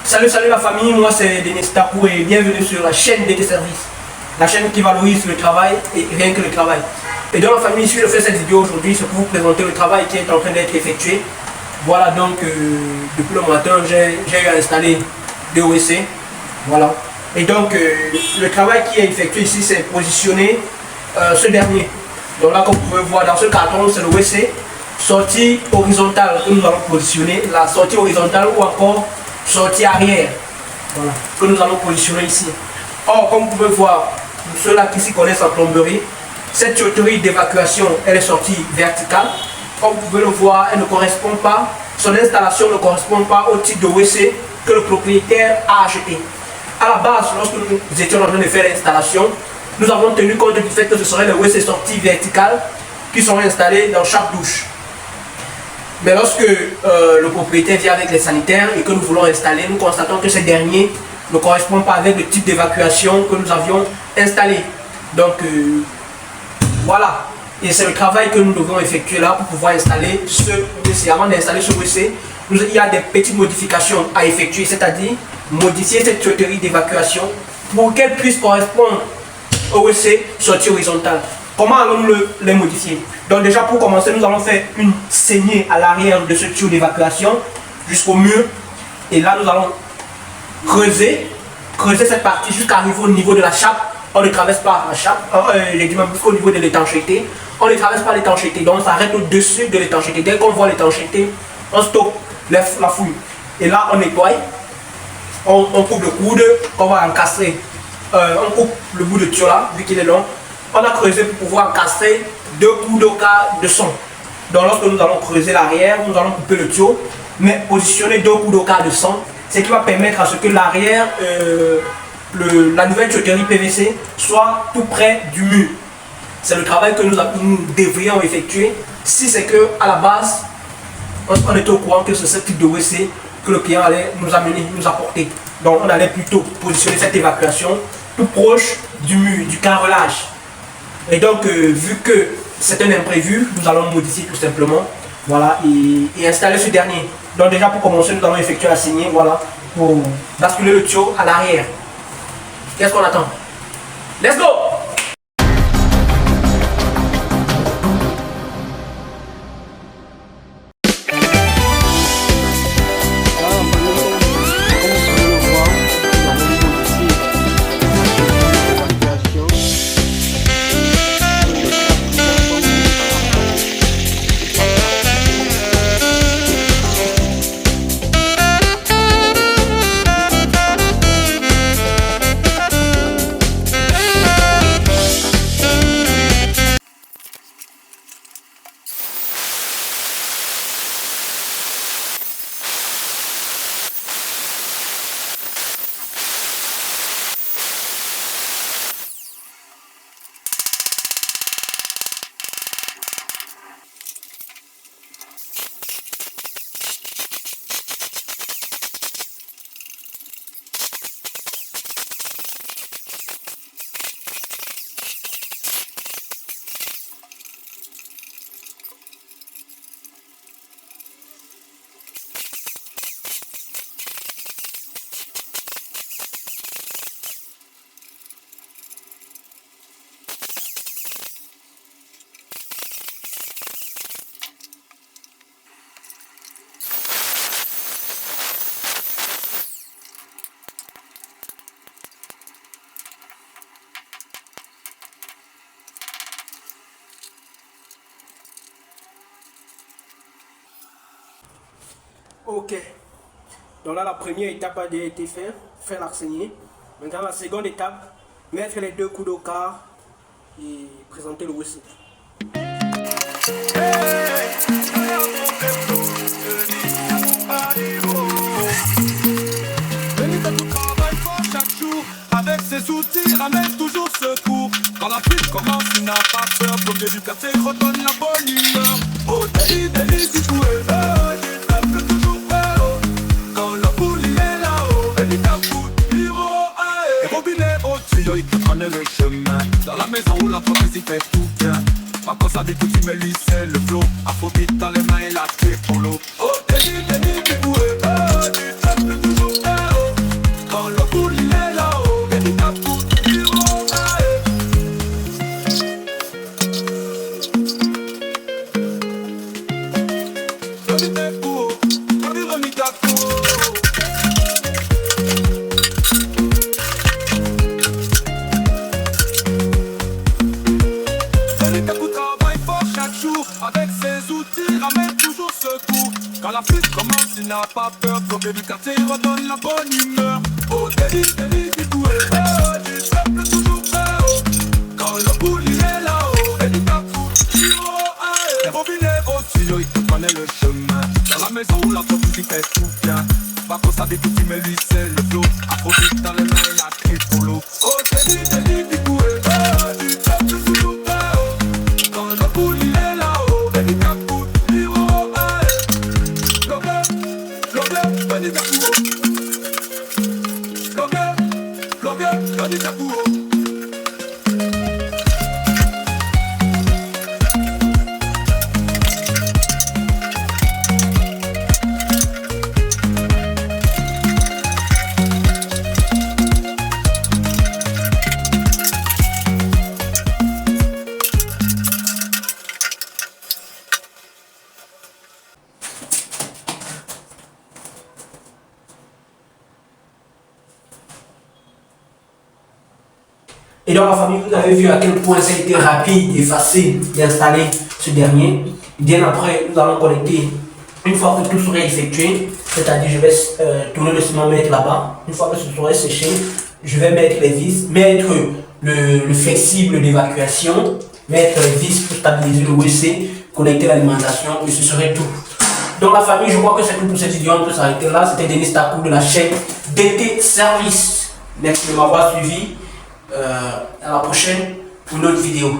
Salut, salut la famille, moi c'est Denis Tapou et bienvenue sur la chaîne DT Service. La chaîne qui valorise le travail et rien que le travail. Et dans la famille, si je fais cette vidéo aujourd'hui, c'est pour vous présenter le travail qui est en train d'être effectué. Voilà donc, depuis le matin, j'ai eu à installer 2 WC. Voilà. Et donc, le travail qui est effectué ici, c'est positionner ce dernier. Donc là, comme vous pouvez voir dans ce carton, c'est le WC. Sortie horizontale que nous allons positionner, la sortie horizontale ou encore sortie arrière, voilà, que nous allons positionner ici. Or, comme vous pouvez voir, pour ceux-là qui s'y connaissent en plomberie, cette tuyauterie d'évacuation, elle est sortie verticale. Comme vous pouvez le voir, elle ne correspond pas, son installation ne correspond pas au type de WC que le propriétaire a acheté. À la base, lorsque nous étions en train de faire l'installation, nous avons tenu compte du fait que ce serait les WC sorties verticales qui sont installés dans chaque douche. Mais lorsque le propriétaire vient avec les sanitaires et que nous voulons installer, nous constatons que ces derniers ne correspondent pas avec le type d'évacuation que nous avions installé. Donc voilà, et c'est le travail que nous devons effectuer là pour pouvoir installer ce WC. Avant d'installer ce WC, il y a des petites modifications à effectuer, c'est-à-dire modifier cette tuyauterie d'évacuation pour qu'elle puisse correspondre au WC sortie horizontale. Comment allons-nous les modifier? Donc déjà pour commencer, nous allons faire une saignée à l'arrière de ce tuyau d'évacuation jusqu'au mur. Et là nous allons creuser cette partie jusqu'à arriver au niveau de la chape. On ne traverse pas la chape, jusqu'au niveau de l'étanchéité. On ne traverse pas l'étanchéité, donc on s'arrête au-dessus de l'étanchéité. Dès qu'on voit l'étanchéité, on stoppe la fouille. Et là on nettoie, on coupe le coude, on va encastrer. On coupe le bout de tuyau là, vu qu'il est long. On a creusé pour pouvoir encastrer 2 coups de cas de son. Donc lorsque nous allons creuser l'arrière, nous allons couper le tuyau, mais positionner 2 coups de cas de son, ce qui va permettre à ce que l'arrière, la nouvelle tuyauterie PVC soit tout près du mur. C'est le travail que nous devrions effectuer si c'est que à la base, on était au courant que c'est ce type de WC que le client allait nous amener, nous apporter. Donc on allait plutôt positionner cette évacuation tout proche du mur, du carrelage. Et donc, vu que c'est un imprévu, nous allons modifier tout simplement, voilà, et installer ce dernier. Donc déjà pour commencer, nous allons effectuer la saignée, voilà, pour basculer le tuyau à l'arrière. Qu'est-ce qu'on attend? Let's go! Ok, donc là la première étape a déjà été faite, faire la saignée. Maintenant la seconde étape, mettre les 2 coups de quart et présenter le WC. Avec ses outils, ramène toujours secours. Quand la pluie commence, il n'a pas peur. Plombier du quartier redonne la bonne humeur. Oh, délit, délit, si tout est là, tu tapes toujours haut. Quand la boule est là-haut, et il tape bureau, et robinet au tuyau, il te prend le chemin. Dans la maison où l'entreprise y fait tout bien. Pas quand ça dégoûte, il me lissait le flot. Afrobeat dans les mains et la clé pour l'eau. Oh, délit, délit, si tout est là, tu tapes toujours haut. n'a pas peur, premier du quartier redonne la bonne humeur. Oh Denis, Denis, du tout est là, du peuple toujours prêt. Quand le bouli est là-haut, et du partout, les robinets aussi, il te connaît le chemin. Dans la maison, la petite fait tout bien. Pas qu'on savait que tu me lui c'est le flot. Afrodique dans les mains, la crise pour l'eau. Oh Denis, Denis, du tout est là, du peuple toujours prêt. Quand le bouli est là-haut, et du partout, Et dans la famille, vous avez vu à quel point ça a été rapide et facile d'installer ce dernier. Bien après, nous allons connecter une fois que tout sera effectué, c'est-à-dire je vais tourner le ciment, mettre là-bas. Une fois que ce sera séché, je vais mettre les vis, mettre le flexible d'évacuation, mettre les vis pour stabiliser le WC, connecter l'alimentation et ce serait tout. Dans la famille, je crois que c'est tout pour cette vidéo. On peut s'arrêter là. C'était Denis Takou de la chaîne DT Service. Merci de m'avoir suivi. À la prochaine pour une autre vidéo.